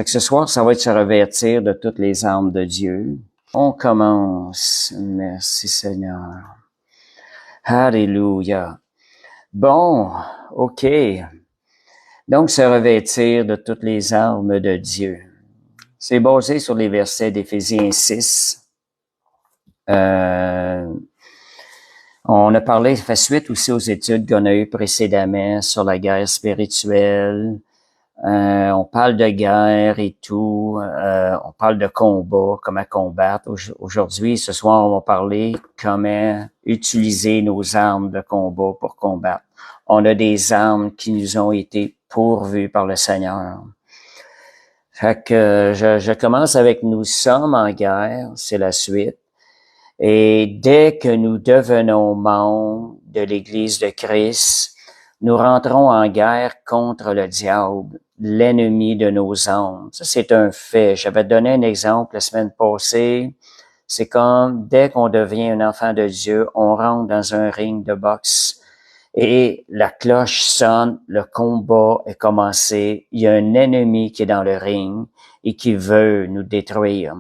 Ce soir, ça va être se revêtir de toutes les armes de Dieu. On commence. Merci Seigneur. Alléluia. Bon, OK. Donc, se revêtir de toutes les armes de Dieu. C'est basé sur les versets d'Éphésiens 6. On a parlé, fait suite aussi aux études qu'on a eues précédemment sur la guerre spirituelle. On parle de guerre et tout. On parle de combat, comment combattre. Aujourd'hui, ce soir, on va parler comment utiliser nos armes de combat pour combattre. On a des armes qui nous ont été pourvues par le Seigneur. Fait que je commence avec nous sommes en guerre, c'est la suite. Et dès que nous devenons membres de l'Église de Christ, nous rentrons en guerre contre le diable, l'ennemi de nos âmes. Ça, c'est un fait. J'avais donné un exemple la semaine passée. C'est comme dès qu'on devient un enfant de Dieu, on rentre dans un ring de boxe et la cloche sonne, le combat est commencé. Il y a un ennemi qui est dans le ring et qui veut nous détruire.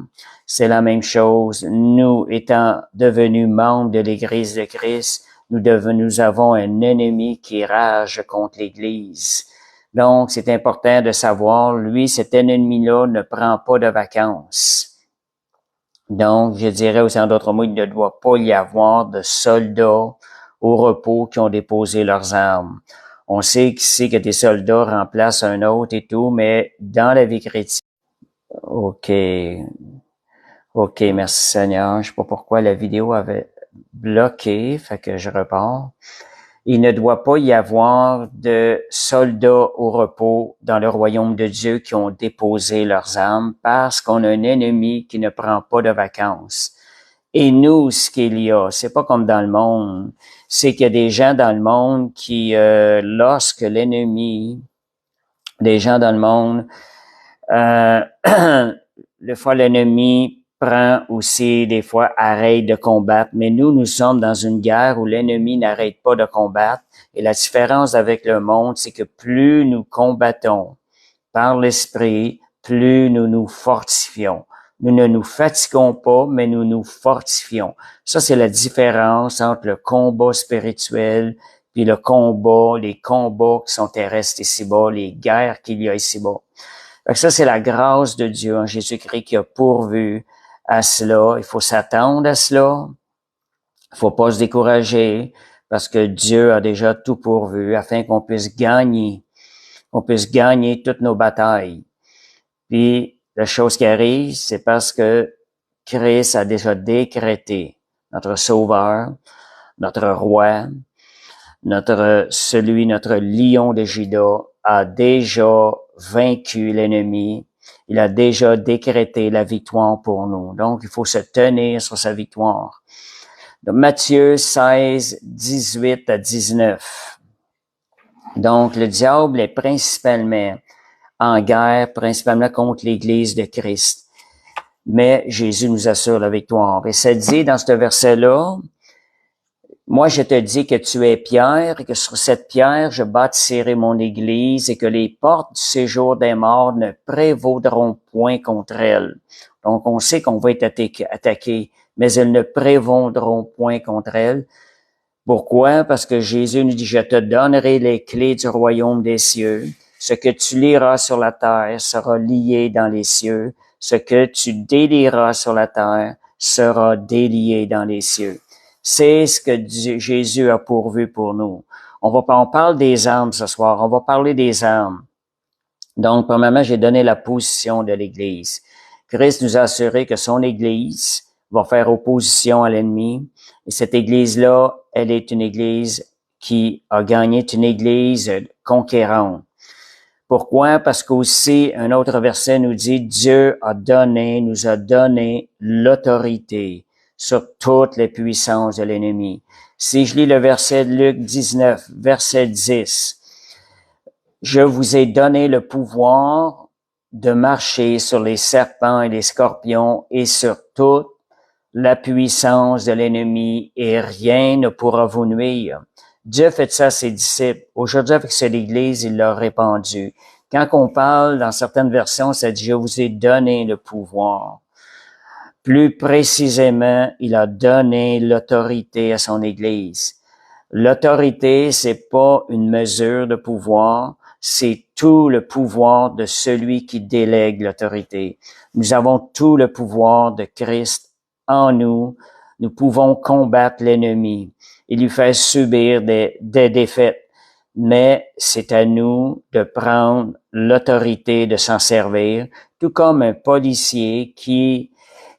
C'est la même chose. Nous, étant devenus membres de l'Église de Christ, nous avons un ennemi qui rage contre l'Église. Donc, c'est important de savoir, lui, cet ennemi-là ne prend pas de vacances. Donc, je dirais aussi en d'autres mots, il ne doit pas y avoir de soldats au repos qui ont déposé leurs armes. On sait qu'ici que des soldats remplacent un autre et tout, mais dans la vie chrétienne, OK, merci Seigneur. Je sais pas pourquoi la vidéo avait bloqué, fait que je repars. Il ne doit pas y avoir de soldats au repos dans le royaume de Dieu qui ont déposé leurs armes parce qu'on a un ennemi qui ne prend pas de vacances. Et nous, ce qu'il y a, c'est pas comme dans le monde, c'est qu'il y a des gens dans le monde qui, lorsque l'ennemi, des gens dans le monde, des fois l'ennemi prend aussi, des fois, arrête de combattre. Mais nous sommes dans une guerre où l'ennemi n'arrête pas de combattre. Et la différence avec le monde, c'est que plus nous combattons par l'esprit, plus nous nous fortifions. Nous ne nous fatiguons pas, mais nous nous fortifions. Ça, c'est la différence entre le combat spirituel puis le combat, les combats qui sont terrestres ici-bas, les guerres qu'il y a ici-bas. Donc ça, c'est la grâce de Dieu en Jésus-Christ qui a pourvu à cela. Il faut s'attendre à cela. Il faut pas se décourager parce que Dieu a déjà tout pourvu afin qu'on puisse gagner toutes nos batailles. Puis, la chose qui arrive, c'est parce que Christ a déjà décrété, notre Sauveur, notre Roi, notre lion de Juda a déjà vaincu l'ennemi. Il a déjà décrété la victoire pour nous. Donc, il faut se tenir sur sa victoire. Donc, Matthieu 16, 18 à 19. Donc, le diable est principalement en guerre, principalement contre l'Église de Christ. Mais Jésus nous assure la victoire. Et ça dit dans ce verset-là, moi, je te dis que tu es Pierre et que sur cette pierre, je bâtirai mon église et que les portes du séjour des morts ne prévaudront point contre elle. Donc, on sait qu'on va être attaqué, mais elles ne prévaudront point contre elle. Pourquoi? Parce que Jésus nous dit, je te donnerai les clés du royaume des cieux. Ce que tu liras sur la terre sera lié dans les cieux. Ce que tu délieras sur la terre sera délié dans les cieux. C'est ce que Jésus a pourvu pour nous. On parle des armes ce soir. On va parler des armes. Donc, premièrement, j'ai donné la position de l'Église. Christ nous a assuré que son Église va faire opposition à l'ennemi. Et cette Église-là, elle est une Église qui a gagné, une Église conquérante. Pourquoi? Parce qu'aussi, un autre verset nous dit, Dieu nous a donné l'autorité sur toutes les puissances de l'ennemi. Si je lis le verset de Luc 19, verset 10, je vous ai donné le pouvoir de marcher sur les serpents et les scorpions et sur toute la puissance de l'ennemi et rien ne pourra vous nuire. Dieu fait ça à ses disciples. Aujourd'hui, avec cette Église, il l'a répandu. Quand on parle, dans certaines versions, ça dit « Je vous ai donné le pouvoir ». Plus précisément, il a donné l'autorité à son Église. L'autorité, c'est pas une mesure de pouvoir, c'est tout le pouvoir de celui qui délègue l'autorité. Nous avons tout le pouvoir de Christ en nous. Nous pouvons combattre l'ennemi et lui faire subir des défaites. Mais c'est à nous de prendre l'autorité de s'en servir, tout comme un policier qui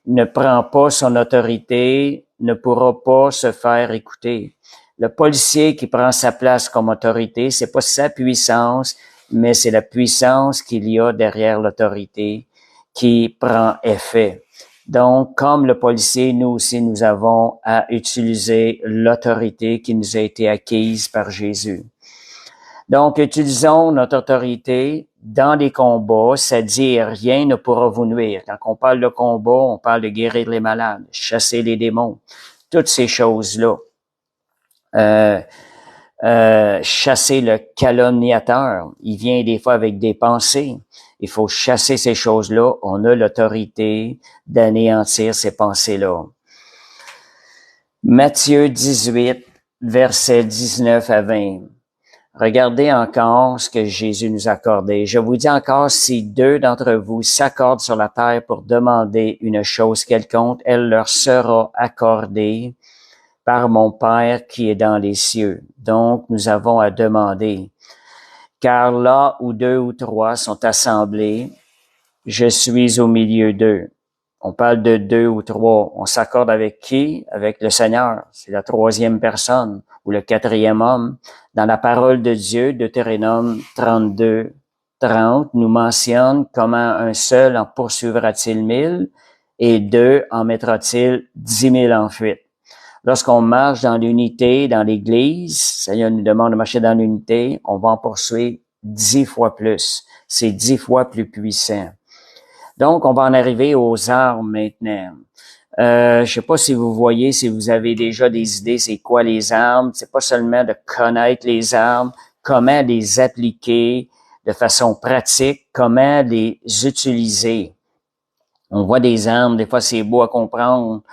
ne prend pas son autorité ne pourra pas se faire écouter. Le policier qui prend sa place comme autorité, c'est pas sa puissance, mais c'est la puissance qu'il y a derrière l'autorité qui prend effet. Donc, comme le policier, nous aussi, nous avons à utiliser l'autorité qui nous a été acquise par Jésus. Donc, utilisons notre autorité dans les combats, c'est-à-dire rien ne pourra vous nuire. Quand on parle de combat, on parle de guérir les malades, chasser les démons, toutes ces choses-là. Chasser le calomniateur. Il vient des fois avec des pensées. Il faut chasser ces choses-là. On a l'autorité d'anéantir ces pensées-là. Matthieu 18, versets 19 à 20. Regardez encore ce que Jésus nous a accordé. Je vous dis encore, si deux d'entre vous s'accordent sur la terre pour demander une chose quelconque, elle leur sera accordée par mon Père qui est dans les cieux. Donc, nous avons à demander. Car là où deux ou trois sont assemblés, je suis au milieu d'eux. On parle de deux ou trois. On s'accorde avec qui? Avec le Seigneur. C'est la troisième personne ou le quatrième homme. Dans la parole de Dieu, Deutéronome 32, 30, nous mentionne comment un seul en poursuivra-t-il 1000 et deux en mettra-t-il 10 000 en fuite. Lorsqu'on marche dans l'unité, dans l'Église, le Seigneur nous demande de marcher dans l'unité, on va en poursuivre 10 fois plus. C'est 10 fois plus puissant. Donc, on va en arriver aux armes maintenant. Je sais pas si vous voyez, si vous avez déjà des idées, c'est quoi les armes. C'est pas seulement de connaître les armes, comment les appliquer de façon pratique, comment les utiliser. On voit des armes, des fois c'est beau à comprendre.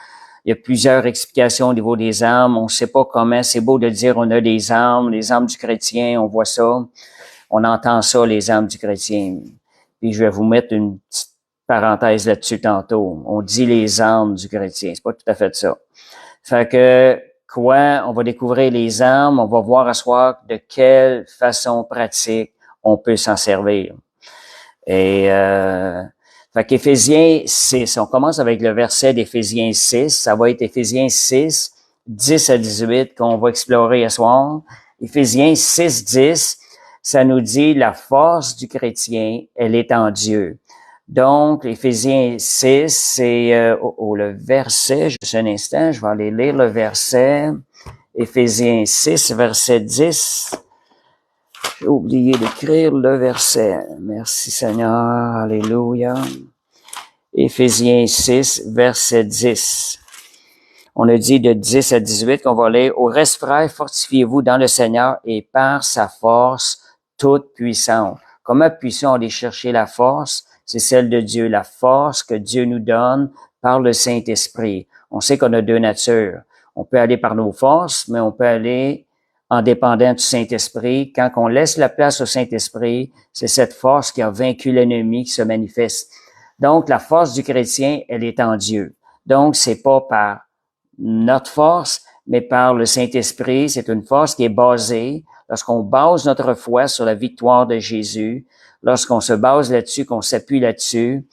Il y a plusieurs explications au niveau des armes. On ne sait pas comment. C'est beau de dire on a des armes, les armes du chrétien, on voit ça. On entend ça, les armes du chrétien. Puis je vais vous mettre une petite parenthèse là-dessus tantôt. On dit les armes du chrétien. C'est pas tout à fait ça. Fait que, quoi? On va découvrir les armes. On va voir à soir de quelle façon pratique on peut s'en servir. Et, fait qu'Éphésiens 6, on commence avec le verset d'Éphésiens 6. Ça va être Éphésiens 6, 10 à 18 qu'on va explorer ce soir. Éphésiens 6, 10, ça nous dit la force du chrétien, elle est en Dieu. Donc, Éphésiens 6, c'est le verset, juste un instant, je vais aller lire le verset. Éphésiens 6, verset 10. J'ai oublié d'écrire le verset. Merci Seigneur. Alléluia. Éphésiens 6, verset 10. On a dit de 10 à 18 qu'on va lire. Au reste, frères, fortifiez-vous dans le Seigneur et par sa force toute puissante. Comment puissions aller chercher la force? C'est celle de Dieu, la force que Dieu nous donne par le Saint-Esprit. On sait qu'on a deux natures. On peut aller par nos forces, mais on peut aller en dépendant du Saint-Esprit. Quand on laisse la place au Saint-Esprit, c'est cette force qui a vaincu l'ennemi qui se manifeste. Donc, la force du chrétien, elle est en Dieu. Donc, c'est pas par notre force, mais par le Saint-Esprit. C'est une force qui est basée, lorsqu'on base notre foi sur la victoire de Jésus, lorsqu'on se base là-dessus, qu'on s'appuie là-dessus,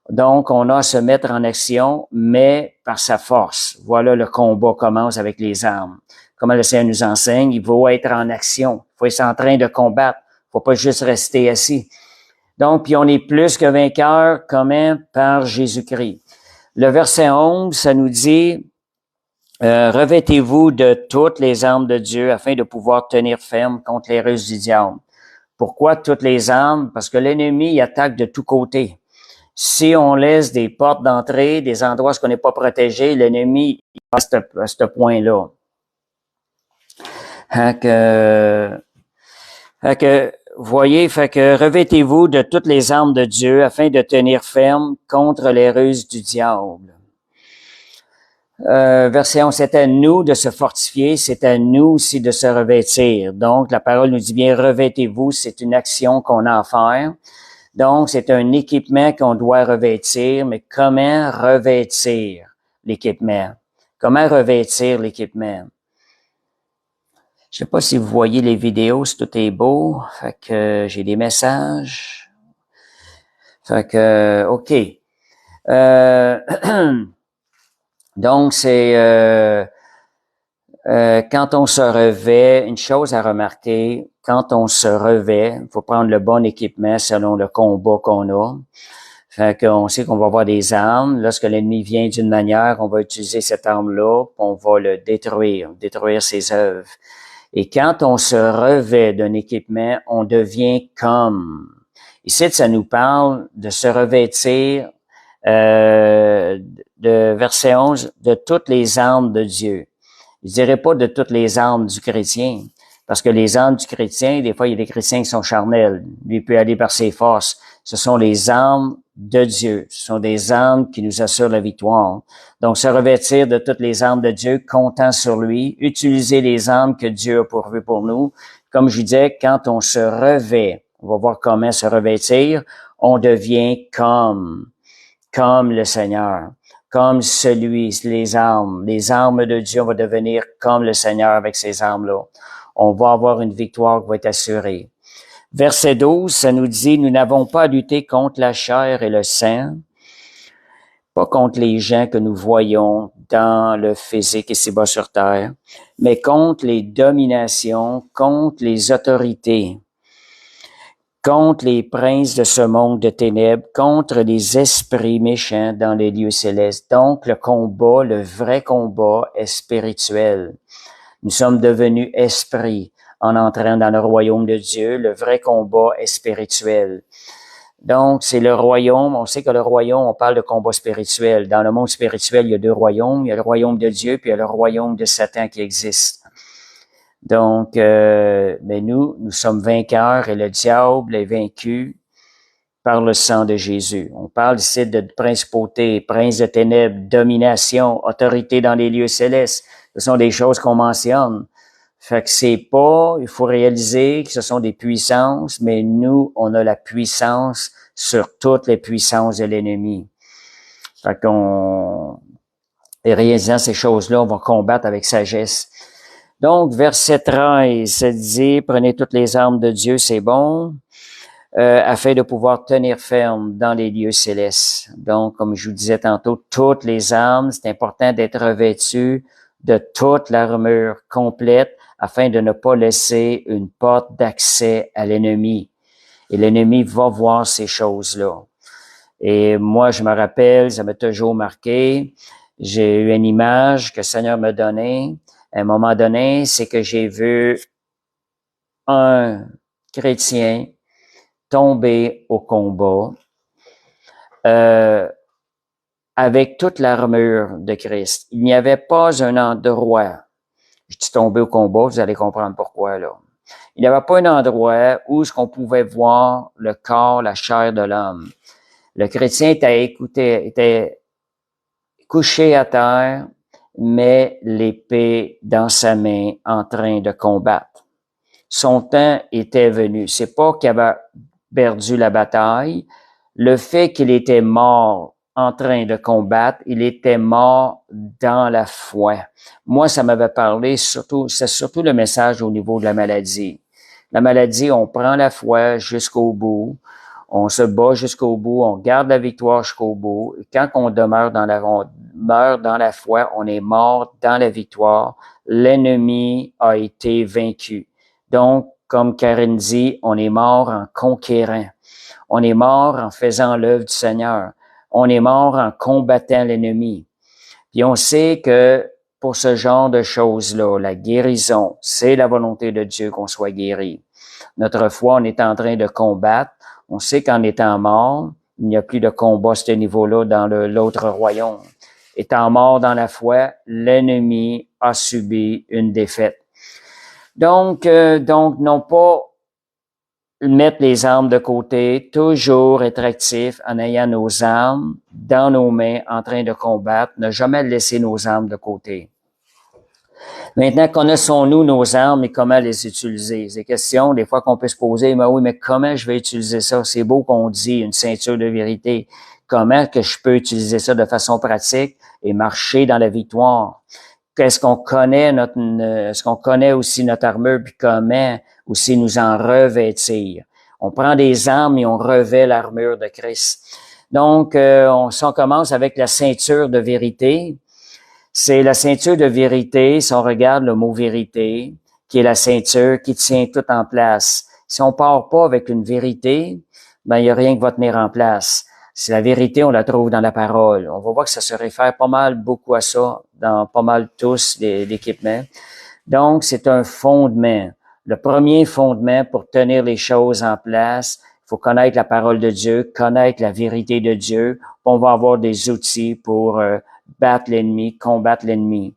donc on a à se mettre en action, mais par sa force. Voilà, le combat commence avec les armes. Comme le Seigneur nous enseigne, il faut être en action. Il faut être en train de combattre. Il faut pas juste rester assis. Donc, puis on est plus que vainqueurs, comment? Par Jésus-Christ. Le verset 11, ça nous dit, revêtez-vous de toutes les armes de Dieu afin de pouvoir tenir ferme contre les ruses du diable. Pourquoi toutes les armes? Parce que l'ennemi, il attaque de tous côtés. Si on laisse des portes d'entrée, des endroits où on n'est pas protégé, l'ennemi, il passe à ce point-là. voyez, fait que revêtez-vous de toutes les armes de Dieu afin de tenir ferme contre les ruses du diable. Verset 11, c'est à nous de se fortifier, c'est à nous aussi de se revêtir. Donc, la parole nous dit bien, revêtez-vous, c'est une action qu'on a à faire. Donc, c'est un équipement qu'on doit revêtir, mais comment revêtir l'équipement? Comment revêtir l'équipement? Je sais pas si vous voyez les vidéos, si tout est beau. Fait que j'ai des messages. Fait que, OK. Donc, c'est quand on se revêt, une chose à remarquer, quand on se revêt, il faut prendre le bon équipement selon le combat qu'on a. Fait qu'on sait qu'on va avoir des armes. Lorsque l'ennemi vient d'une manière, on va utiliser cette arme-là, puis on va le détruire ses œuvres. Et quand on se revêt d'un équipement, on devient comme. Ici, ça nous parle de se revêtir, de verset 11, de toutes les armes de Dieu. Je dirais pas de toutes les armes du chrétien, parce que les armes du chrétien, des fois, il y a des chrétiens qui sont charnels. Lui peut aller par ses forces. Ce sont les armes de Dieu. Ce sont des armes qui nous assurent la victoire. Donc, se revêtir de toutes les armes de Dieu, comptant sur lui, utiliser les armes que Dieu a pourvues pour nous. Comme je disais, quand on se revêt, on va voir comment se revêtir, on devient comme le Seigneur, comme les armes de Dieu, on va devenir comme le Seigneur avec ces armes-là. On va avoir une victoire qui va être assurée. Verset 12, ça nous dit, nous n'avons pas à lutter contre la chair et le sang, pas contre les gens que nous voyons dans le physique ici-bas sur terre, mais contre les dominations, contre les autorités, contre les princes de ce monde de ténèbres, contre les esprits méchants dans les lieux célestes. Donc, le combat, le vrai combat est spirituel. Nous sommes devenus esprits en entrant dans le royaume de Dieu. Le vrai combat est spirituel. Donc, c'est le royaume. On sait que le royaume, on parle de combat spirituel. Dans le monde spirituel, il y a deux royaumes. Il y a le royaume de Dieu, puis il y a le royaume de Satan qui existe. Donc, mais nous sommes vainqueurs et le diable est vaincu par le sang de Jésus. On parle ici de principauté, prince de ténèbres, domination, autorité dans les lieux célestes. Ce sont des choses qu'on mentionne. Fait que c'est pas, il faut réaliser que ce sont des puissances, mais nous, on a la puissance sur toutes les puissances de l'ennemi. Fait qu'on, et réalisant ces choses-là, on va combattre avec sagesse. Donc, verset 13, ça dit, prenez toutes les armes de Dieu, c'est bon, afin de pouvoir tenir ferme dans les lieux célestes. Donc, comme je vous disais tantôt, toutes les armes, c'est important d'être revêtu de toute l'armure complète afin de ne pas laisser une porte d'accès à l'ennemi. Et l'ennemi va voir ces choses-là. Et moi, je me rappelle, ça m'a toujours marqué, j'ai eu une image que le Seigneur m'a donnée. À un moment donné, c'est que j'ai vu un chrétien tomber au combat avec toute l'armure de Christ. Il n'y avait pas un endroit, je dis tomber au combat, vous allez comprendre pourquoi là. Il n'y avait pas un endroit où ce qu'on pouvait voir le corps, la chair de l'homme. Le chrétien était couché à terre, mais l'épée dans sa main en train de combattre. Son temps était venu. C'est pas qu'il avait perdu la bataille. Le fait qu'il était mort en train de combattre, il était mort dans la foi. Moi, ça m'avait parlé c'est surtout le message au niveau de la maladie. La maladie, on prend la foi jusqu'au bout. On se bat jusqu'au bout, on garde la victoire jusqu'au bout. Et quand on meurt dans la foi, on est mort dans la victoire. L'ennemi a été vaincu. Donc, comme Karine dit, on est mort en conquérant. On est mort en faisant l'œuvre du Seigneur. On est mort en combattant l'ennemi. Puis on sait que pour ce genre de choses-là, la guérison, c'est la volonté de Dieu qu'on soit guéri. Notre foi, on est en train de combattre. On sait qu'en étant mort, il n'y a plus de combat à ce niveau-là dans l'autre royaume. Étant mort dans la foi, l'ennemi a subi une défaite. Donc non pas mettre les armes de côté, toujours être actif en ayant nos armes dans nos mains en train de combattre, ne jamais laisser nos armes de côté. Maintenant, connaissons-nous nos armes et comment les utiliser? C'est des questions, des fois, qu'on peut se poser, mais oui, mais comment je vais utiliser ça? C'est beau qu'on dit une ceinture de vérité. Comment que je peux utiliser ça de façon pratique et marcher dans la victoire? Est-ce qu'on connaît est-ce qu'on connaît aussi notre armure puis comment aussi nous en revêtir? On prend des armes et on revêt l'armure de Christ. Donc, si on commence avec la ceinture de vérité, c'est la ceinture de vérité, si on regarde le mot vérité, qui est la ceinture qui tient tout en place. Si on part pas avec une vérité, ben il y a rien qui va tenir en place. Si la vérité, on la trouve dans la parole. On va voir que ça se réfère pas mal beaucoup à ça dans pas mal tous l'équipement. Donc, c'est un fondement. Le premier fondement pour tenir les choses en place, il faut connaître la parole de Dieu, connaître la vérité de Dieu. On va avoir des outils pour battre l'ennemi, combattre l'ennemi.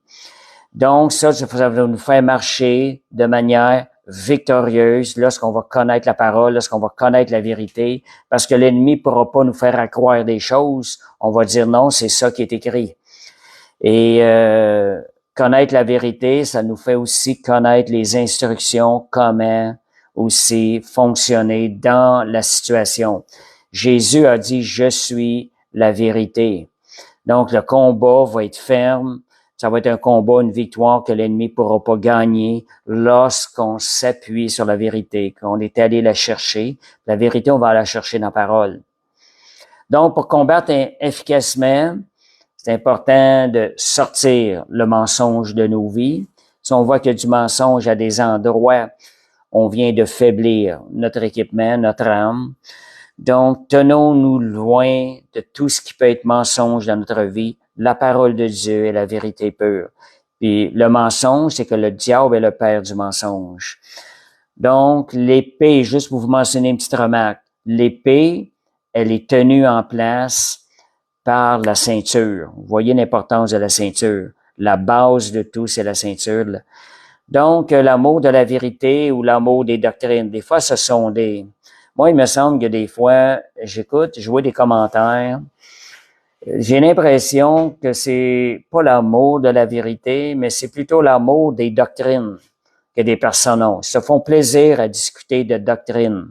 Donc, ça va nous faire marcher de manière victorieuse lorsqu'on va connaître la parole, lorsqu'on va connaître la vérité, parce que l'ennemi pourra pas nous faire accroire des choses. On va dire non, c'est ça qui est écrit. Et connaître la vérité, ça nous fait aussi connaître les instructions, comment aussi fonctionner dans la situation. Jésus a dit, je suis la vérité. Donc, le combat va être ferme. Ça va être un combat, une victoire que l'ennemi pourra pas gagner lorsqu'on s'appuie sur la vérité, qu'on est allé la chercher. La vérité, on va la chercher dans la parole. Donc, pour combattre efficacement, c'est important de sortir le mensonge de nos vies. Si on voit qu'il y a du mensonge à des endroits, on vient de faiblir notre équipement, notre âme. Donc, tenons-nous loin de tout ce qui peut être mensonge dans notre vie. La parole de Dieu est la vérité pure. Puis le mensonge, c'est que le diable est le père du mensonge. Donc, l'épée, juste pour vous mentionner une petite remarque, l'épée, elle est tenue en place par la ceinture. Vous voyez l'importance de la ceinture. La base de tout, c'est la ceinture. Donc, l'amour de la vérité ou l'amour des doctrines. Des fois, ce sont des... Moi, il me semble que des fois, j'écoute, je vois des commentaires. J'ai l'impression que c'est pas l'amour de la vérité, mais c'est plutôt l'amour des doctrines que des personnes ont. Ils se font plaisir à discuter de doctrines.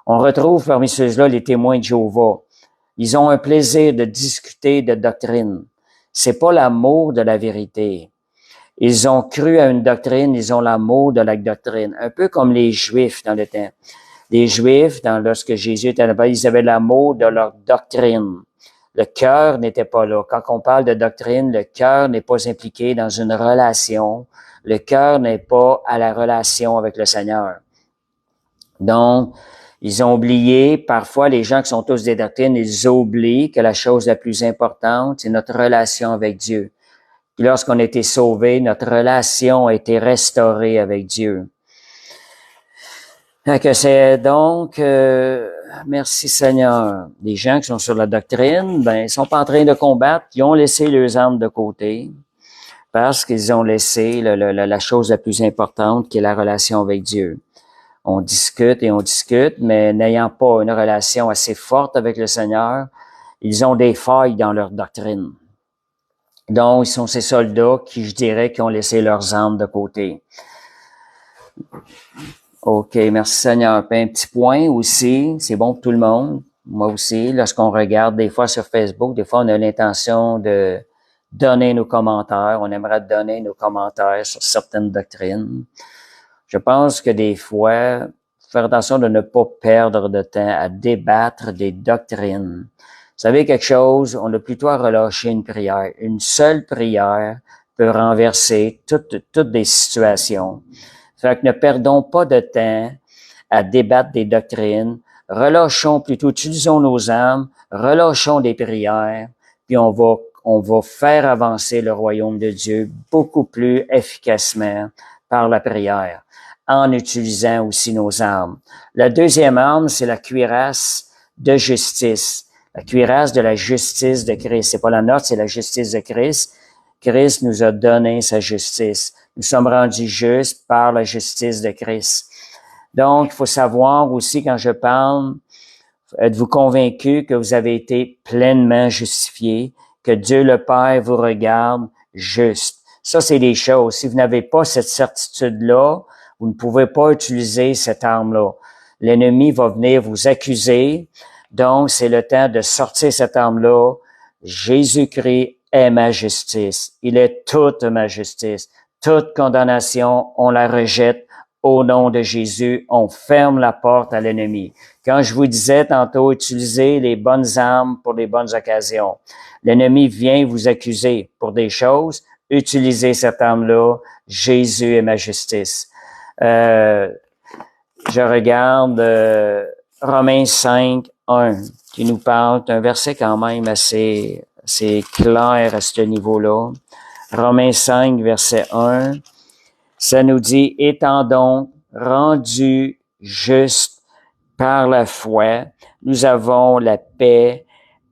On retrouve parmi ceux-là les témoins de Jéhovah. Ils ont un plaisir de discuter de doctrine. C'est pas l'amour de la vérité. Ils ont cru à une doctrine, ils ont l'amour de la doctrine. Un peu comme les Juifs dans le temps. Les Juifs, lorsque Jésus était là-bas, ils avaient l'amour de leur doctrine. Le cœur n'était pas là. Quand on parle de doctrine, le cœur n'est pas impliqué dans une relation. Le cœur n'est pas à la relation avec le Seigneur. Donc, ils ont oublié, parfois les gens qui sont tous des doctrines, ils oublient que la chose la plus importante, c'est notre relation avec Dieu. Puis lorsqu'on a été sauvé, notre relation a été restaurée avec Dieu. Que c'est donc, merci Seigneur. Les gens qui sont sur la doctrine, ils sont pas en train de combattre, ils ont laissé leurs armes de côté parce qu'ils ont laissé la chose la plus importante qui est la relation avec Dieu. On discute et on discute, mais n'ayant pas une relation assez forte avec le Seigneur, ils ont des failles dans leur doctrine. Donc, ils sont ces soldats qui, je dirais, qui ont laissé leurs armes de côté. OK, merci Seigneur. Puis un petit point aussi, c'est bon pour tout le monde. Moi aussi, lorsqu'on regarde des fois sur Facebook, des fois on a l'intention de donner nos commentaires. On aimerait donner nos commentaires sur certaines doctrines. Je pense que des fois, faire attention de ne pas perdre de temps à débattre des doctrines. Vous savez quelque chose, on a plutôt à relâcher une prière. Une seule prière peut renverser toutes des situations. Fait que ne perdons pas de temps à débattre des doctrines. Relâchons plutôt, utilisons nos âmes, relâchons des prières, puis on va faire avancer le royaume de Dieu beaucoup plus efficacement par la prière, en utilisant aussi nos armes. La deuxième arme, c'est la cuirasse de justice. La cuirasse de la justice de Christ. C'est pas la nôtre, c'est la justice de Christ. Christ nous a donné sa justice. Nous sommes rendus justes par la justice de Christ. Donc, il faut savoir aussi quand je parle, êtes-vous convaincu que vous avez été pleinement justifié, que Dieu le Père vous regarde juste? Ça, c'est des choses. Si vous n'avez pas cette certitude-là, vous ne pouvez pas utiliser cette arme-là. L'ennemi va venir vous accuser. Donc, c'est le temps de sortir cette arme-là. Jésus-Christ est ma justice. Il est toute ma justice. Toute condamnation, on la rejette au nom de Jésus. On ferme la porte à l'ennemi. Quand je vous disais tantôt, utilisez les bonnes armes pour les bonnes occasions. L'ennemi vient vous accuser pour des choses. Utilisez cette arme-là. Jésus est ma justice. Je regarde Romains 5, 1, qui nous parle, c'est un verset quand même assez clair à ce niveau-là. Romains 5, verset 1, ça nous dit, étant donc rendus justes par la foi, nous avons la paix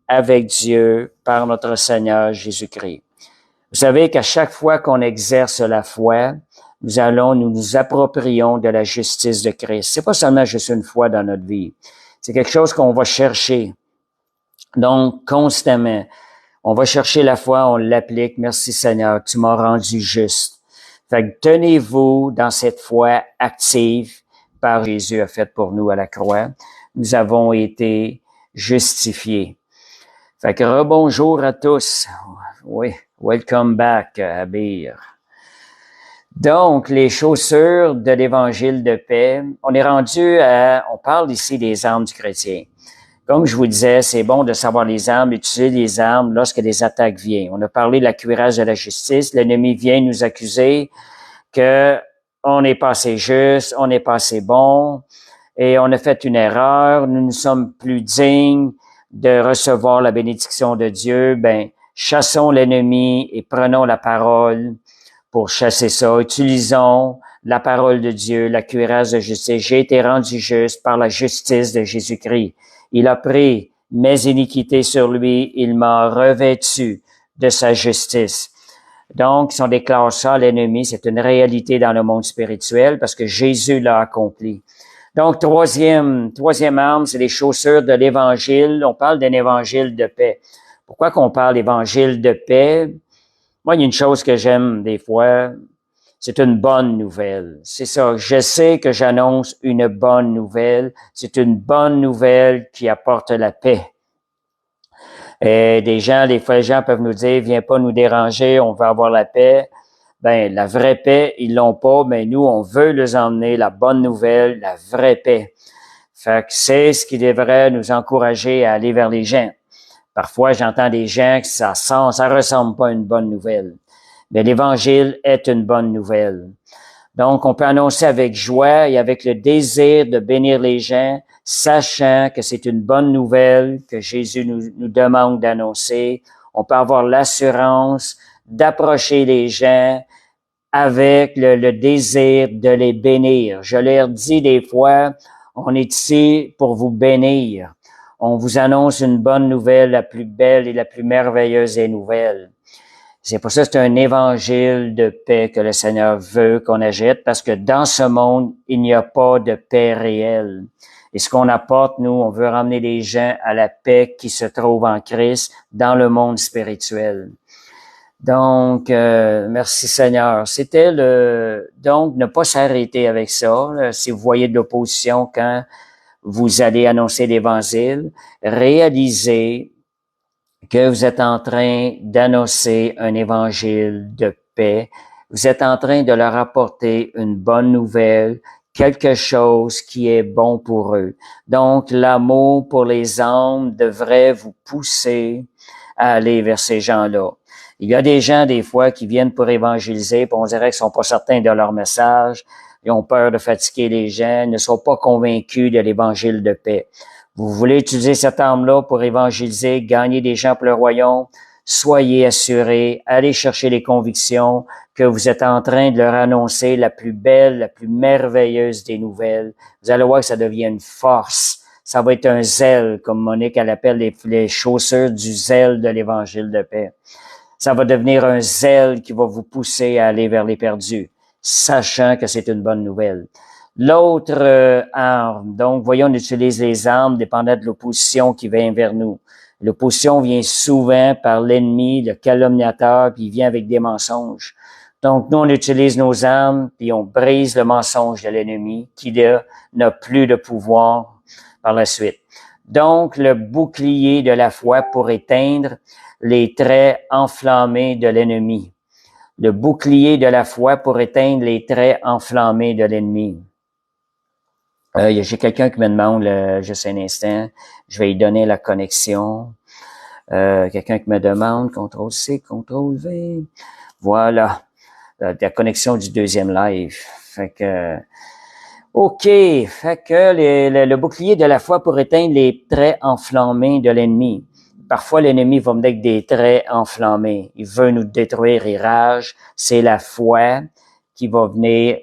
avec Dieu par notre Seigneur Jésus-Christ. Vous savez qu'à chaque fois qu'on exerce la foi, nous nous approprions de la justice de Christ. C'est pas seulement juste une fois dans notre vie. C'est quelque chose qu'on va chercher. Donc, constamment. On va chercher la foi, on l'applique. Merci Seigneur, tu m'as rendu juste. Fait que tenez-vous dans cette foi active par Jésus a fait pour nous à la croix. Nous avons été justifiés. Fait que rebonjour à tous. Oui, welcome back, Abir. Donc, les chaussures de l'évangile de paix, on parle ici des armes du chrétien. Comme je vous disais, c'est bon de savoir les armes, utiliser les armes lorsque des attaques viennent. On a parlé de la cuirasse de la justice. L'ennemi vient nous accuser que on n'est pas assez juste, on n'est pas assez bon, et on a fait une erreur, nous ne sommes plus dignes de recevoir la bénédiction de Dieu. Ben, chassons l'ennemi et prenons la parole pour chasser ça. Utilisons la parole de Dieu, la cuirasse de justice. J'ai été rendu juste par la justice de Jésus-Christ. Il a pris mes iniquités sur lui, il m'a revêtu de sa justice. Donc, si on déclare ça à l'ennemi, c'est une réalité dans le monde spirituel parce que Jésus l'a accompli. Donc, troisième arme, c'est les chaussures de l'évangile. On parle d'un évangile de paix. Pourquoi qu'on parle d'évangile de paix? Moi, il y a une chose que j'aime des fois, c'est une bonne nouvelle. C'est ça. Je sais que j'annonce une bonne nouvelle. C'est une bonne nouvelle qui apporte la paix. Et des fois, les gens peuvent nous dire, viens pas nous déranger, on veut avoir la paix. Ben, la vraie paix, ils l'ont pas, mais nous, on veut les emmener la bonne nouvelle, la vraie paix. Fait que c'est ce qui devrait nous encourager à aller vers les gens. Parfois, j'entends des gens que ça ressemble pas à une bonne nouvelle. Mais l'Évangile est une bonne nouvelle. Donc, on peut annoncer avec joie et avec le désir de bénir les gens, sachant que c'est une bonne nouvelle que Jésus nous demande d'annoncer. On peut avoir l'assurance d'approcher les gens avec le désir de les bénir. Je leur dis des fois, on est ici pour vous bénir. On vous annonce une bonne nouvelle, la plus belle et la plus merveilleuse des nouvelles. C'est pour ça que c'est un évangile de paix que le Seigneur veut qu'on agite, parce que dans ce monde, il n'y a pas de paix réelle. Et ce qu'on apporte, nous, on veut ramener les gens à la paix qui se trouve en Christ dans le monde spirituel. Donc, merci Seigneur. Donc, ne pas s'arrêter avec ça. Là, si vous voyez de l'opposition quand vous allez annoncer l'Évangile, réalisez que vous êtes en train d'annoncer un évangile de paix. Vous êtes en train de leur apporter une bonne nouvelle, quelque chose qui est bon pour eux. Donc, l'amour pour les âmes devrait vous pousser à aller vers ces gens-là. Il y a des gens, des fois, qui viennent pour évangéliser, puis on dirait qu'ils sont pas certains de leur message, ils ont peur de fatiguer les gens, ne sont pas convaincus de l'évangile de paix. Vous voulez utiliser cette arme-là pour évangéliser, gagner des gens pour le royaume, soyez assurés, allez chercher les convictions que vous êtes en train de leur annoncer la plus belle, la plus merveilleuse des nouvelles. Vous allez voir que ça devient une force. Ça va être un zèle, comme Monique, elle appelle les chaussures du zèle de l'évangile de paix. Ça va devenir un zèle qui va vous pousser à aller vers les perdus, sachant que c'est une bonne nouvelle. L'autre arme, donc voyons, on utilise les armes dépendant de l'opposition qui vient vers nous. L'opposition vient souvent par l'ennemi, le calomniateur, puis il vient avec des mensonges. Donc, nous, on utilise nos armes, puis on brise le mensonge de l'ennemi, qui n'a plus de pouvoir par la suite. Donc, le bouclier de la foi pour éteindre les traits enflammés de l'ennemi. Le bouclier de la foi pour éteindre les traits enflammés de l'ennemi. J'ai quelqu'un qui me demande, juste un instant, je vais lui donner la connexion. Quelqu'un qui me demande, CTRL-C, CTRL-V. Voilà, la connexion du deuxième live. Fait que, OK, fait que le bouclier de la foi pour éteindre les traits enflammés de l'ennemi. Parfois, l'ennemi va venir avec des traits enflammés. Il veut nous détruire, il rage. C'est la foi qui va venir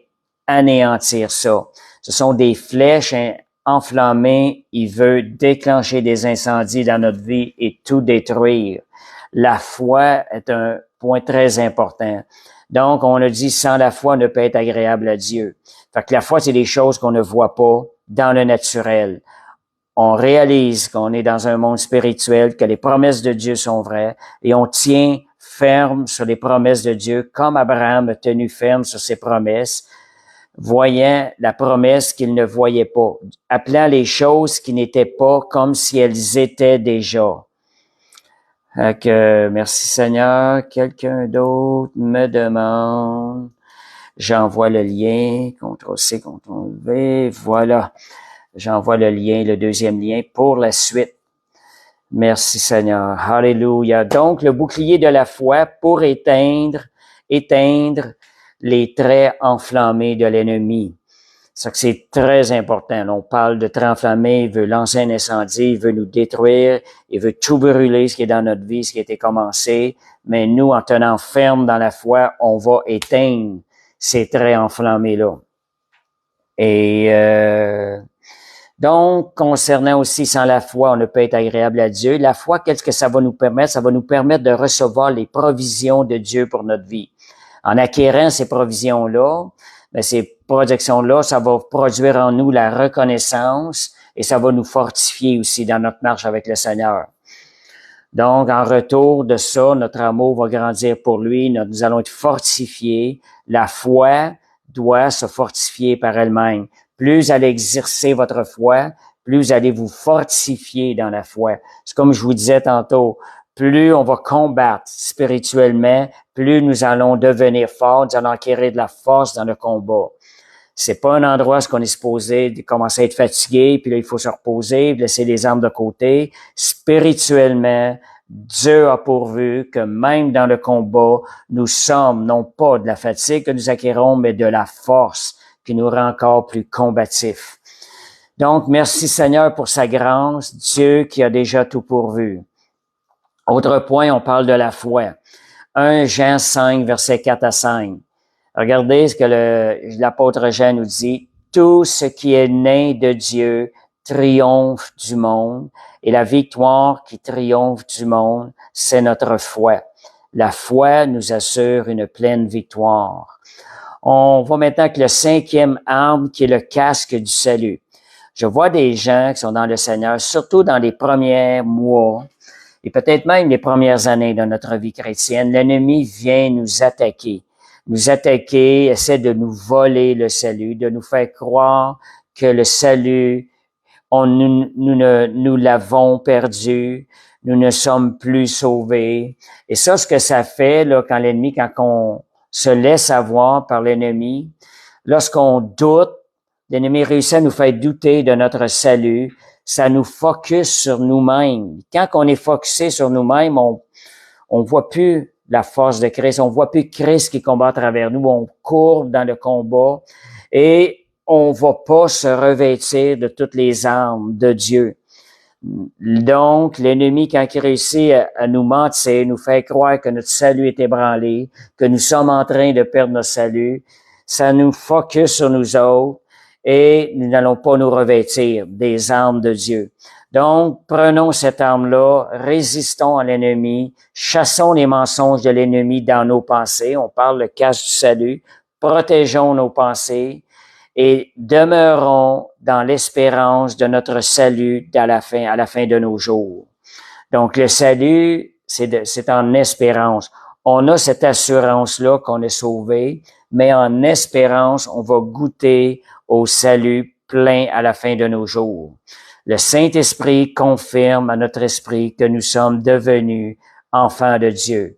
anéantir ça. Ce sont des flèches enflammées. Il veut déclencher des incendies dans notre vie et tout détruire. La foi est un point très important. Donc, on a dit, sans la foi, on ne peut être agréable à Dieu. Fait que la foi, c'est des choses qu'on ne voit pas dans le naturel. On réalise qu'on est dans un monde spirituel, que les promesses de Dieu sont vraies et on tient ferme sur les promesses de Dieu, comme Abraham a tenu ferme sur ses promesses, voyant la promesse qu'il ne voyait pas, appelant les choses qui n'étaient pas comme si elles étaient déjà. Merci Seigneur. Quelqu'un d'autre me demande. J'envoie le lien. CTRL-C, CTRL-V. Voilà. J'envoie le lien, le deuxième lien pour la suite. Merci Seigneur. Alléluia. Donc, le bouclier de la foi pour éteindre les traits enflammés de l'ennemi. C'est très important. On parle de traits enflammés, il veut lancer un incendie, il veut nous détruire, il veut tout brûler, ce qui est dans notre vie, ce qui a été commencé. Mais nous, en tenant ferme dans la foi, on va éteindre ces traits enflammés-là. Et donc, concernant aussi sans la foi, on ne peut être agréable à Dieu. La foi, qu'est-ce que ça va nous permettre? Ça va nous permettre de recevoir les provisions de Dieu pour notre vie. En acquérant ces provisions-là, mais ces projections-là, ça va produire en nous la reconnaissance et ça va nous fortifier aussi dans notre marche avec le Seigneur. Donc, en retour de ça, notre amour va grandir pour lui, nous allons être fortifiés. La foi doit se fortifier par elle-même. Plus vous allez exercer votre foi, plus vous allez vous fortifier dans la foi. C'est comme je vous disais tantôt, plus on va combattre spirituellement, plus nous allons devenir forts, nous allons acquérir de la force dans le combat. C'est pas un endroit où on est supposé de commencer à être fatigué, puis là, il faut se reposer, laisser les armes de côté. Spirituellement, Dieu a pourvu que même dans le combat, nous sommes non pas de la fatigue que nous acquérons, mais de la force qui nous rend encore plus combatifs. Donc, merci Seigneur pour sa grâce, Dieu qui a déjà tout pourvu. Autre point, on parle de la foi. 1 Jean 5, versets 4 à 5. Regardez ce que l'apôtre Jean nous dit. Tout ce qui est né de Dieu triomphe du monde et la victoire qui triomphe du monde, c'est notre foi. La foi nous assure une pleine victoire. On voit maintenant que le cinquième arme qui est le casque du salut. Je vois des gens qui sont dans le Seigneur, surtout dans les premiers mois et peut-être même les premières années de notre vie chrétienne. L'ennemi vient nous attaquer, essaie de nous voler le salut, de nous faire croire que le salut, nous l'avons perdu, nous ne sommes plus sauvés. Et ça, ce que ça fait, là, quand on se laisse avoir par l'ennemi, lorsqu'on doute, l'ennemi réussit à nous faire douter de notre salut, ça nous focus sur nous-mêmes. Quand on est focusé sur nous-mêmes, on voit plus la force de Christ, on voit plus Christ qui combat à travers nous, on court dans le combat et on va pas se revêtir de toutes les armes de Dieu. Donc, l'ennemi, quand il réussit à nous mentir, nous fait croire que notre salut est ébranlé, que nous sommes en train de perdre notre salut, ça nous focus sur nous autres et nous n'allons pas nous revêtir des armes de Dieu. Donc, prenons cette arme-là, résistons à l'ennemi, chassons les mensonges de l'ennemi dans nos pensées. On parle le casque du salut, protégeons nos pensées et demeurons dans l'espérance de notre salut à la fin de nos jours. Donc, le salut, c'est en espérance. On a cette assurance-là qu'on est sauvé, mais en espérance, on va goûter au salut plein à la fin de nos jours. Le Saint-Esprit confirme à notre esprit que nous sommes devenus enfants de Dieu.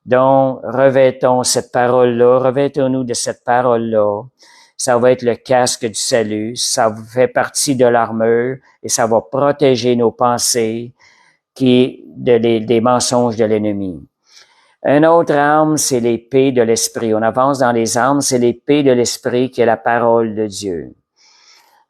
Donc, revêtons cette parole-là, revêtons-nous de cette parole-là. Ça va être le casque du salut, ça fait partie de l'armure et ça va protéger nos pensées des mensonges de l'ennemi. Une autre arme, c'est l'épée de l'esprit. On avance dans les armes, c'est l'épée de l'esprit qui est la parole de Dieu.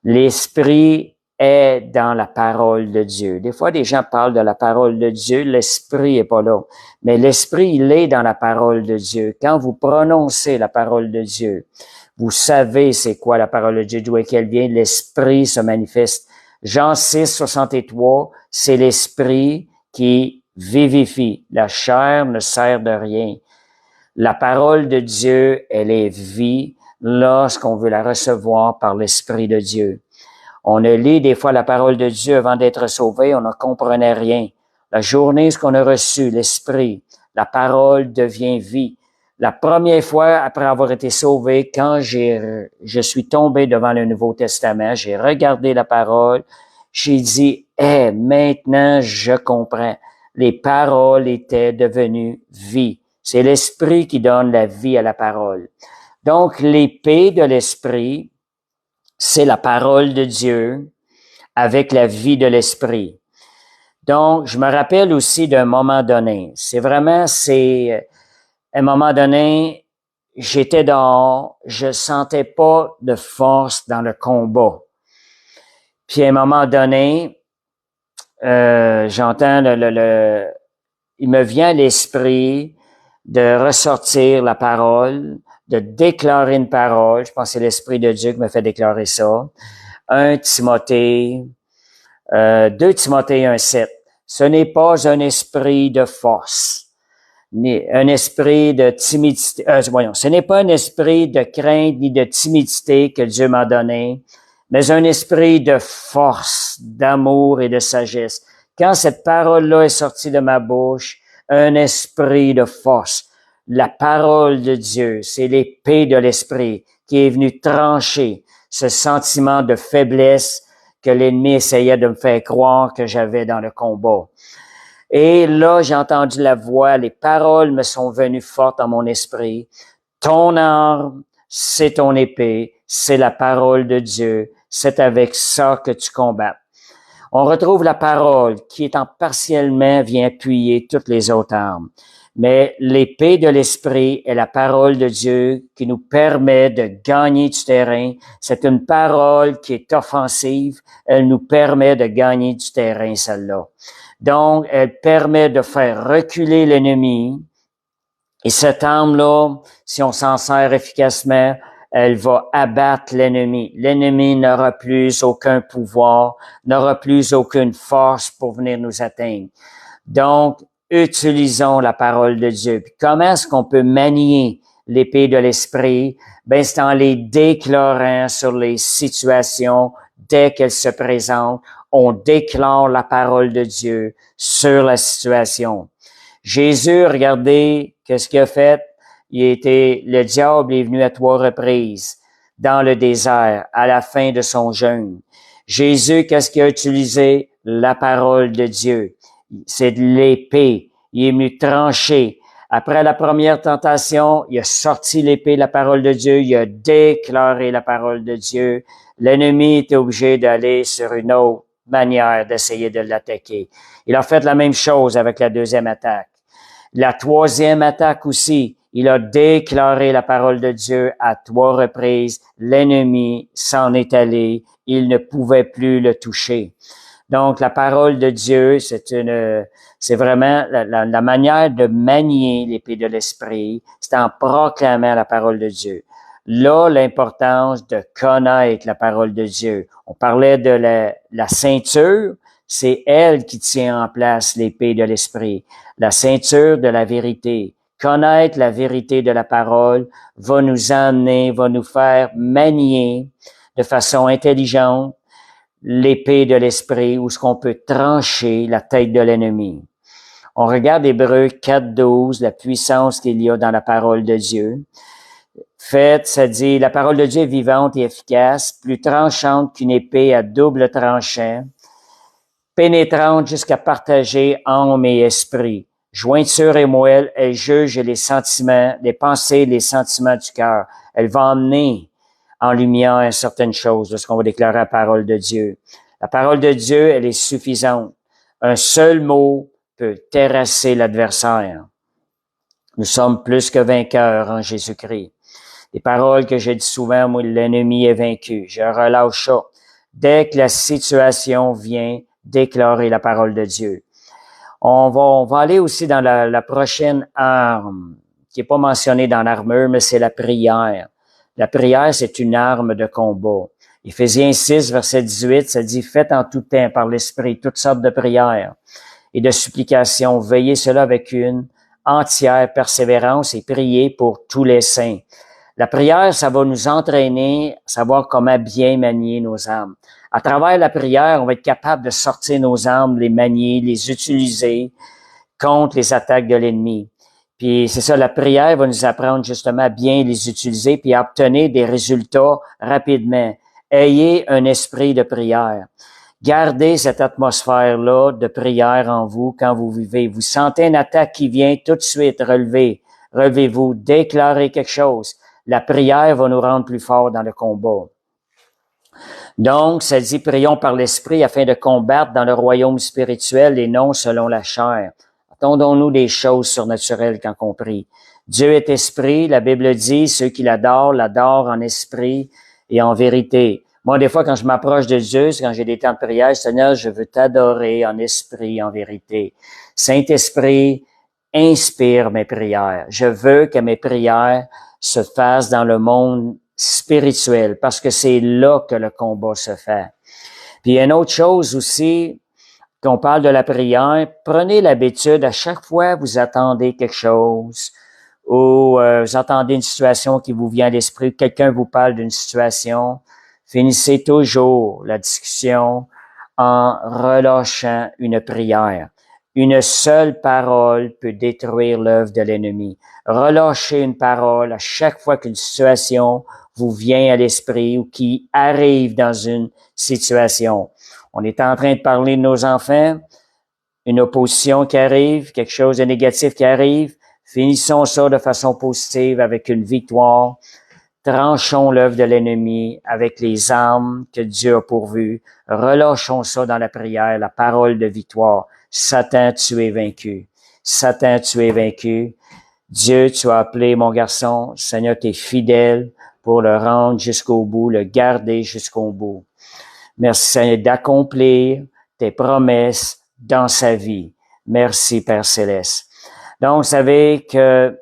L'esprit est dans la parole de Dieu. Des fois, des gens parlent de la parole de Dieu, l'esprit est pas là. Mais l'esprit, il est dans la parole de Dieu. Quand vous prononcez la parole de Dieu, vous savez c'est quoi la parole de Dieu, d'où est qu'elle vient, l'esprit se manifeste. Jean 6, 63, c'est l'esprit qui vivifie. La chair ne sert de rien. La parole de Dieu, elle est vie lorsqu'on veut la recevoir par l'Esprit de Dieu. On a lu des fois la parole de Dieu avant d'être sauvé, on ne comprenait rien. La journée, ce qu'on a reçu, l'Esprit, la parole devient vie. La première fois, après avoir été sauvé, quand je suis tombé devant le Nouveau Testament, j'ai regardé la parole, j'ai dit, maintenant je comprends. Les paroles étaient devenues vie. C'est l'Esprit qui donne la vie à la parole. Donc, l'épée de l'Esprit, c'est la parole de Dieu avec la vie de l'Esprit. Donc, je me rappelle aussi d'un moment donné. Un moment donné, j'étais dehors, je sentais pas de force dans le combat. Puis à un moment donné, j'entends il me vient à l'esprit de ressortir la parole, de déclarer une parole. Je pense que c'est l'Esprit de Dieu qui me fait déclarer ça. 2 Timothée 1:7. Ce n'est pas un esprit de force, ni un esprit de timidité. Ce n'est pas un esprit de crainte ni de timidité que Dieu m'a donné, mais un esprit de force, d'amour et de sagesse. Quand cette parole-là est sortie de ma bouche, un esprit de force. La parole de Dieu, c'est l'épée de l'esprit qui est venue trancher ce sentiment de faiblesse que l'ennemi essayait de me faire croire que j'avais dans le combat. Et là, j'ai entendu la voix, les paroles me sont venues fortes dans mon esprit. Ton arme, c'est ton épée, c'est la parole de Dieu, c'est avec ça que tu combats. On retrouve la parole qui, étant partiellement, vient appuyer toutes les autres armes. Mais l'épée de l'esprit est la parole de Dieu qui nous permet de gagner du terrain. C'est une parole qui est offensive. Elle nous permet de gagner du terrain, celle-là. Donc, elle permet de faire reculer l'ennemi. Et cette arme-là, si on s'en sert efficacement, elle va abattre l'ennemi. L'ennemi n'aura plus aucun pouvoir, n'aura plus aucune force pour venir nous atteindre. Donc, utilisons la parole de Dieu. Puis comment est-ce qu'on peut manier l'épée de l'esprit? Ben, c'est en les déclarant sur les situations dès qu'elles se présentent. On déclare la parole de Dieu sur la situation. Jésus, regardez, qu'est-ce qu'il a fait? Le diable est venu à 3 reprises dans le désert à la fin de son jeûne. Jésus, qu'est-ce qu'il a utilisé? La parole de Dieu. C'est de l'épée. Il est venu trancher. Après la première tentation, il a sorti l'épée, la parole de Dieu. Il a déclaré la parole de Dieu. L'ennemi était obligé d'aller sur une autre manière d'essayer de l'attaquer. Il a fait la même chose avec la deuxième attaque. La troisième attaque aussi, il a déclaré la parole de Dieu à 3 reprises. L'ennemi s'en est allé. Il ne pouvait plus le toucher. Donc, la parole de Dieu, c'est vraiment la manière de manier l'épée de l'esprit. C'est en proclamant la parole de Dieu. Là, l'importance de connaître la parole de Dieu. On parlait de la ceinture. C'est elle qui tient en place l'épée de l'esprit. La ceinture de la vérité. connaître la vérité de la parole va nous amener, va nous faire manier de façon intelligente l'épée de l'esprit où ce qu'on peut trancher la tête de l'ennemi. On regarde Hébreux 4.12, la puissance qu'il y a dans la parole de Dieu. Fait, ça dit, la parole de Dieu est vivante et efficace, plus tranchante qu'une épée à double tranchant, pénétrante jusqu'à partager âme et esprit. Jointure et moelle, elle juge les sentiments, les pensées, les sentiments du cœur. Elle va emmener en lumière certaines choses lorsqu'on va déclarer la parole de Dieu. La parole de Dieu, elle est suffisante. Un seul mot peut terrasser l'adversaire. Nous sommes plus que vainqueurs en Jésus-Christ. Les paroles que j'ai dit souvent, moi, l'ennemi est vaincu. Je relâche ça. Dès que la situation vient déclarer la parole de Dieu. On va aller aussi dans la prochaine arme, qui est pas mentionnée dans l'armure, mais c'est la prière. La prière, c'est une arme de combat. Éphésiens 6, verset 18, ça dit « Faites en tout temps par l'Esprit toutes sortes de prières et de supplications. Veillez cela avec une entière persévérance et priez pour tous les saints. » La prière, ça va nous entraîner à savoir comment bien manier nos armes. À travers la prière, on va être capable de sortir nos armes, les manier, les utiliser contre les attaques de l'ennemi. Puis c'est ça, la prière va nous apprendre justement à bien les utiliser puis à obtenir des résultats rapidement. Ayez un esprit de prière. Gardez cette atmosphère-là de prière en vous quand vous vivez. Vous sentez une attaque qui vient, tout de suite, relevez-vous, déclarez quelque chose. La prière va nous rendre plus forts dans le combat. Donc, ça dit, prions par l'esprit afin de combattre dans le royaume spirituel et non selon la chair. Attendons-nous des choses surnaturelles quand on prie. Dieu est esprit, la Bible dit, ceux qui l'adorent en esprit et en vérité. Moi, des fois, quand je m'approche de Dieu, quand j'ai des temps de prière, Seigneur, je veux t'adorer en esprit, en vérité. Saint-Esprit, inspire mes prières. Je veux que mes prières se fassent dans le monde spirituel, parce que c'est là que le combat se fait. Puis, il y a une autre chose aussi, qu'on parle de la prière, prenez l'habitude, à chaque fois vous attendez quelque chose, ou vous entendez une situation qui vous vient à l'esprit, quelqu'un vous parle d'une situation, finissez toujours la discussion en relâchant une prière. Une seule parole peut détruire l'œuvre de l'ennemi. Relâchez une parole à chaque fois qu'une situation vous vient à l'esprit ou qui arrive dans une situation. On est en train de parler de nos enfants, une opposition qui arrive, quelque chose de négatif qui arrive. Finissons ça de façon positive avec une victoire. Tranchons l'œuvre de l'ennemi avec les armes que Dieu a pourvues. Relâchons ça dans la prière, la parole de victoire. Satan, tu es vaincu. Satan, tu es vaincu. Dieu, tu as appelé mon garçon. Seigneur, tu es fidèle pour le rendre jusqu'au bout, le garder jusqu'au bout. Merci, Seigneur, d'accomplir tes promesses dans sa vie. Merci, Père Céleste. Donc, vous savez que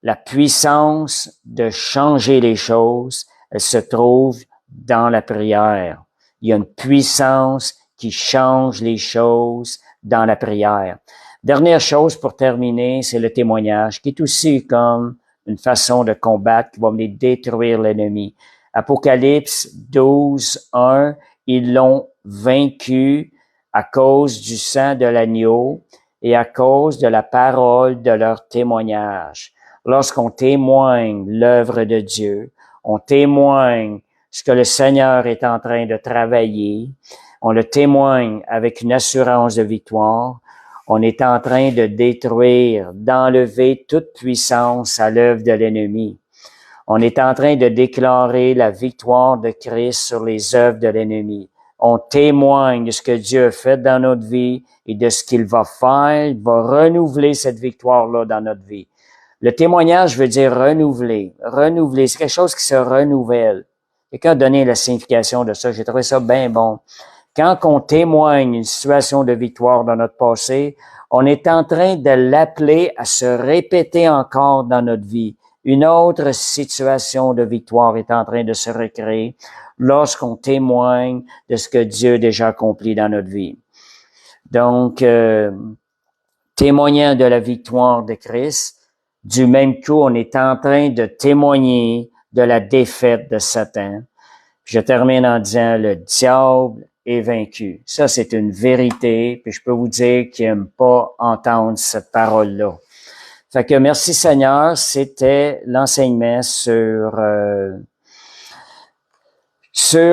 la puissance de changer les choses, elle se trouve dans la prière. Il y a une puissance qui change les choses dans la prière. Dernière chose pour terminer, c'est le témoignage, qui est aussi comme une façon de combattre qui va venir détruire l'ennemi. Apocalypse 12:1, ils l'ont vaincu à cause du sang de l'agneau et à cause de la parole de leur témoignage. Lorsqu'on témoigne l'œuvre de Dieu, on témoigne ce que le Seigneur est en train de travailler, on le témoigne avec une assurance de victoire, on est en train de détruire, d'enlever toute puissance à l'œuvre de l'ennemi. On est en train de déclarer la victoire de Christ sur les œuvres de l'ennemi. On témoigne de ce que Dieu a fait dans notre vie et de ce qu'il va faire. Il va renouveler cette victoire-là dans notre vie. Le témoignage veut dire renouveler. Renouveler, c'est quelque chose qui se renouvelle. Quelqu'un a donné la signification de ça. J'ai trouvé ça bien bon. Quand on témoigne une situation de victoire dans notre passé, on est en train de l'appeler à se répéter encore dans notre vie. Une autre situation de victoire est en train de se recréer lorsqu'on témoigne de ce que Dieu a déjà accompli dans notre vie. Donc, témoignant de la victoire de Christ, Du même coup, on est en train de témoigner de la défaite de Satan. Puis je termine en disant, le diable est vaincu. Ça, c'est une vérité, puis je peux vous dire qu'il n'aime pas entendre cette parole-là. Fait que merci Seigneur, c'était l'enseignement sur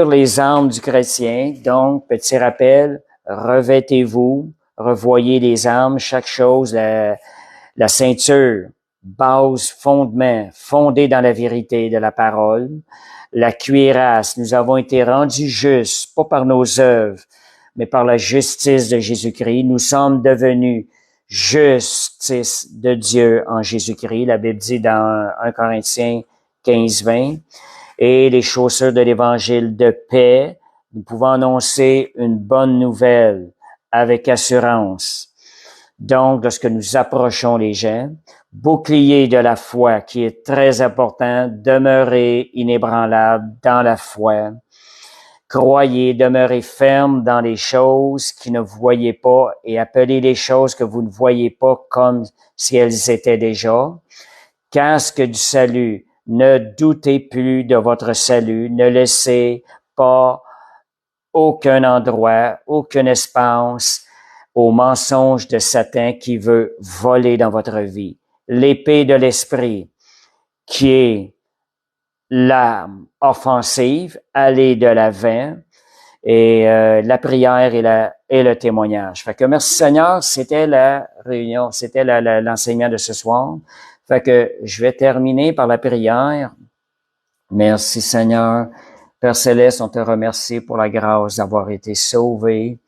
les armes du chrétien. Donc, petit rappel, revêtez-vous, revoyez les armes, chaque chose, la ceinture, base, fondement, fondé dans la vérité de la parole. La cuirasse, nous avons été rendus justes, pas par nos œuvres, mais par la justice de Jésus-Christ. Nous sommes devenus justice de Dieu en Jésus-Christ. La Bible dit dans 1 Corinthiens 15-20. Et les chaussures de l'évangile de paix, nous pouvons annoncer une bonne nouvelle avec assurance. Donc, lorsque nous approchons les gens, bouclier de la foi qui est très important, demeurez inébranlable dans la foi. Croyez, demeurez ferme dans les choses qui ne voyez pas et appelez les choses que vous ne voyez pas comme si elles étaient déjà. Casque du salut, ne doutez plus de votre salut, ne laissez pas aucun endroit, aucun espace au mensonge de Satan qui veut voler dans votre vie. L'épée de l'esprit, qui est l'arme offensive, aller de l'avant, et la prière et le témoignage. Fait que merci Seigneur, c'était la réunion, c'était l'enseignement de ce soir. Fait que je vais terminer par la prière. Merci Seigneur. Père Céleste, on te remercie pour la grâce d'avoir été sauvé.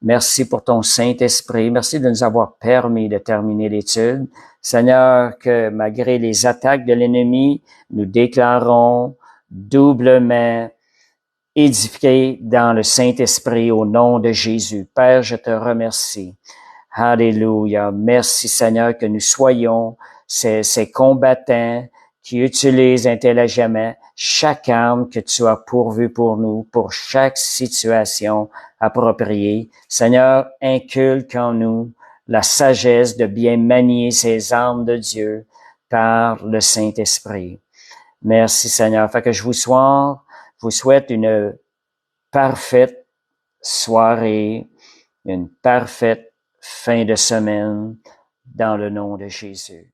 Merci pour ton Saint-Esprit. Merci de nous avoir permis de terminer l'étude. Seigneur, que malgré les attaques de l'ennemi, nous déclarons doublement édifiés dans le Saint-Esprit au nom de Jésus. Père, je te remercie. Alléluia. Merci Seigneur que nous soyons ces combattants qui utilisent intelligemment chaque arme que tu as pourvue pour nous, pour chaque situation appropriée. Seigneur, inculque en nous la sagesse de bien manier ces armes de Dieu par le Saint-Esprit. Merci Seigneur. Fait que je vous souhaite une parfaite soirée, une parfaite fin de semaine dans le nom de Jésus.